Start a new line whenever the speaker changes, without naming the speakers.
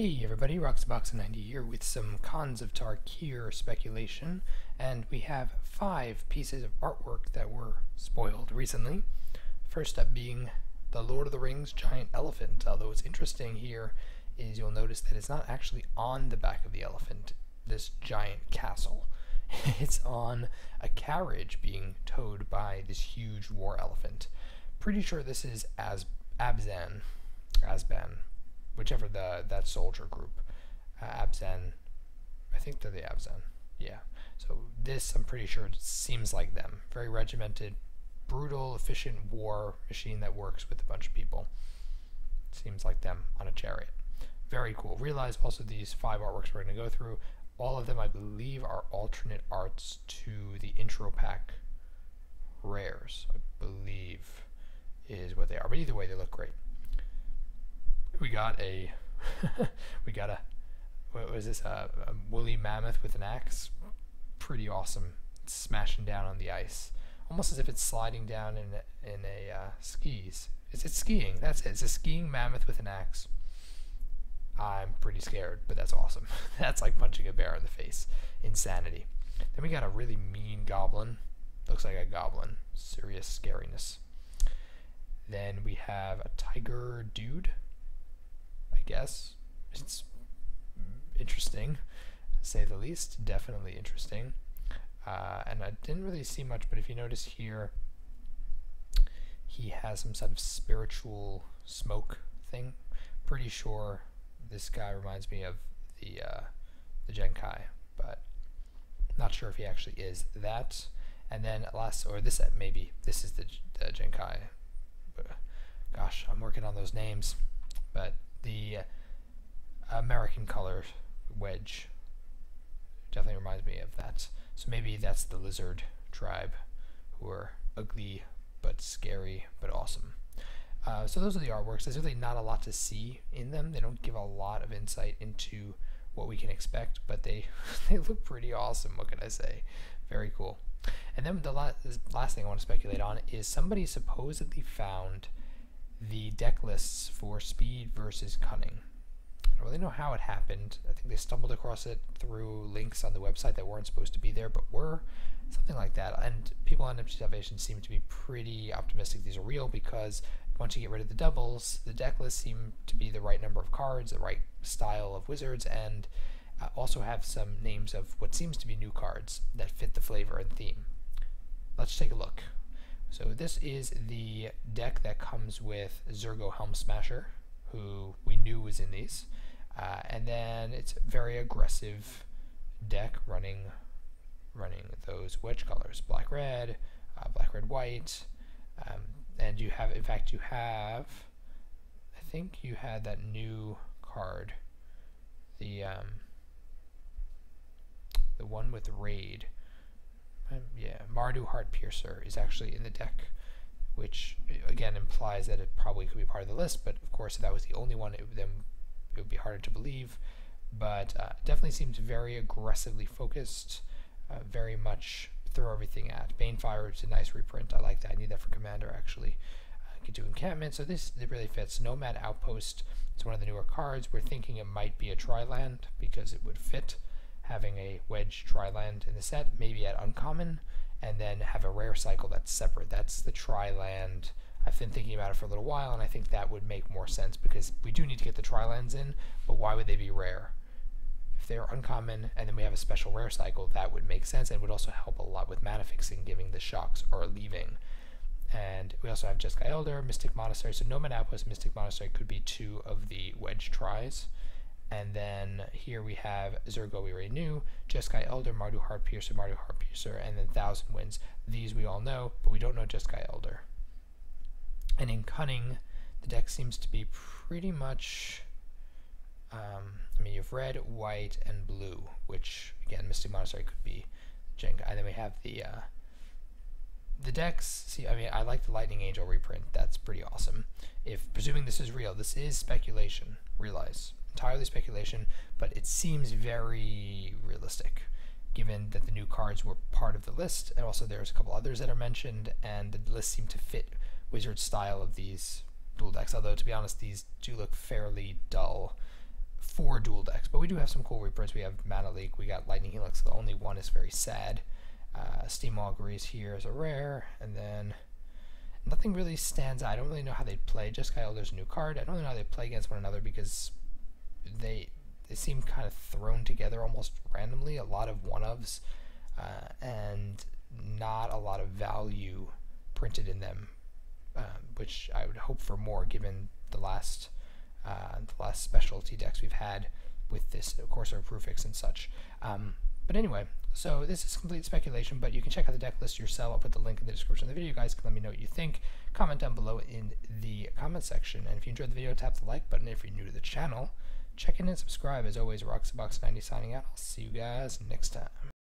Hey everybody, Roxabox90 here with some Cons of Tarkir speculation, and we have 5 pieces of artwork that were spoiled recently. First up being the Lord of the Rings giant elephant, although what's interesting here is you'll notice that it's not actually on the back of the elephant, this giant castle. It's on a carriage being towed by this huge war elephant. Pretty sure this is Asban, whichever that soldier group, Abzan, I think they're the Abzan, yeah. So this, I'm pretty sure, seems like them. Very regimented, brutal, efficient war machine that works with a bunch of people. Seems like them on a chariot. Very cool. Realize also these 5 artworks we're going to go through, all of them I believe are alternate arts to the intro pack rares, I believe is what they are. But either way, they look great. We got a what was this, a woolly mammoth with an axe. Pretty awesome. It's smashing down on the ice, almost as if it's sliding down in a skis. Is it skiing? That's it. It's a skiing mammoth with an axe. I'm pretty scared, but that's awesome. That's like punching a bear in the face. Insanity. Then we got a really mean goblin. Looks like a goblin. Serious scariness. Then we have a tiger dude. I guess it's interesting, to say the least. Definitely interesting. And I didn't really see much, but if you notice here, he has some sort of spiritual smoke thing. Pretty sure this guy reminds me of the Genkai, but not sure if he actually is that. And then maybe this is the Genkai. But, gosh, I'm working on those names. But the American color wedge definitely reminds me of that. So maybe that's the lizard tribe, who are ugly but scary but awesome. So those are the artworks. There's really not a lot to see in them. They don't give a lot of insight into what we can expect, but they look pretty awesome. What can I say? Very cool. And then the last thing I want to speculate on is somebody supposedly found the deck lists for speed versus cunning. I don't really know how it happened. I think they stumbled across it through links on the website that weren't supposed to be there, but were. Something like that. And people on Empty Salvation seem to be pretty optimistic these are real, because once you get rid of the doubles, the deck lists seem to be the right number of cards, the right style of wizards, and also have some names of what seems to be new cards that fit the flavor and theme. Let's take a look. So this is the deck that comes with Zurgo Helm Smasher, who we knew was in these. And then it's a very aggressive deck running those wedge colors, black red, white, and you have, in fact, I think you had that new card, the one with Raid. Yeah, Mardu Heartpiercer is actually in the deck, which again implies that it probably could be part of the list, but of course if that was the only one, it would be harder to believe. But definitely seems very aggressively focused, very much throw everything at. Banefire is a nice reprint. I like that. I need that for Commander, actually. I could do encampment, so it really fits. Nomad Outpost is one of the newer cards. We're thinking it might be a Tri-Land because it would fit, having a wedge Tri-Land in the set, maybe at uncommon, and then have a rare cycle that's separate. That's the Tri-Land. I've been thinking about it for a little while, and I think that would make more sense, because we do need to get the Tri-Lands in, but why would they be rare? If they're uncommon and then we have a special rare cycle, that would make sense, and would also help a lot with mana fixing, giving the shocks are leaving. And we also have Jeskai Elder, Mystic Monastery, so Nomad Outpost, Mystic Monastery could be 2 of the wedge tries. And then here we have Zurgo, we already knew, Jeskai Elder, Mardu Heartpiercer, and then Thousand Winds. These we all know, but we don't know Jeskai Elder. And in Cunning, the deck seems to be pretty much, I mean, you have red, white, and blue, which, again, Mystic Monastery could be Jenga. And then we have the decks. See, I mean, I like the Lightning Angel reprint. That's pretty awesome. If, presuming this is real, this is speculation, realize. Entirely speculation, but it seems very realistic, given that the new cards were part of the list, and also there's a couple others that are mentioned, and the list seemed to fit Wizard's style of these dual decks, although to be honest, these do look fairly dull 4 dual decks, but we do have some cool reprints. We have Mana Leak, we got Lightning Helix, the only one is very sad. Steam Augury is here as a rare, and then nothing really stands out. I don't really know how they play. Just Elder's a new card. I don't really know how they play against one another because they seem kind of thrown together almost randomly. A lot of one-ofs and not a lot of value printed in them, which I would hope for more given the last specialty decks we've had with this Corsair Prufix and such. But anyway, so this is complete speculation, but you can check out the deck list yourself. I'll put the link in the description of the video. You guys can let me know what you think. Comment down below in the comment section. And if you enjoyed the video, tap the like button. If you're new to the channel, check in and subscribe. As always, Roxabox90 signing out. I'll see you guys next time.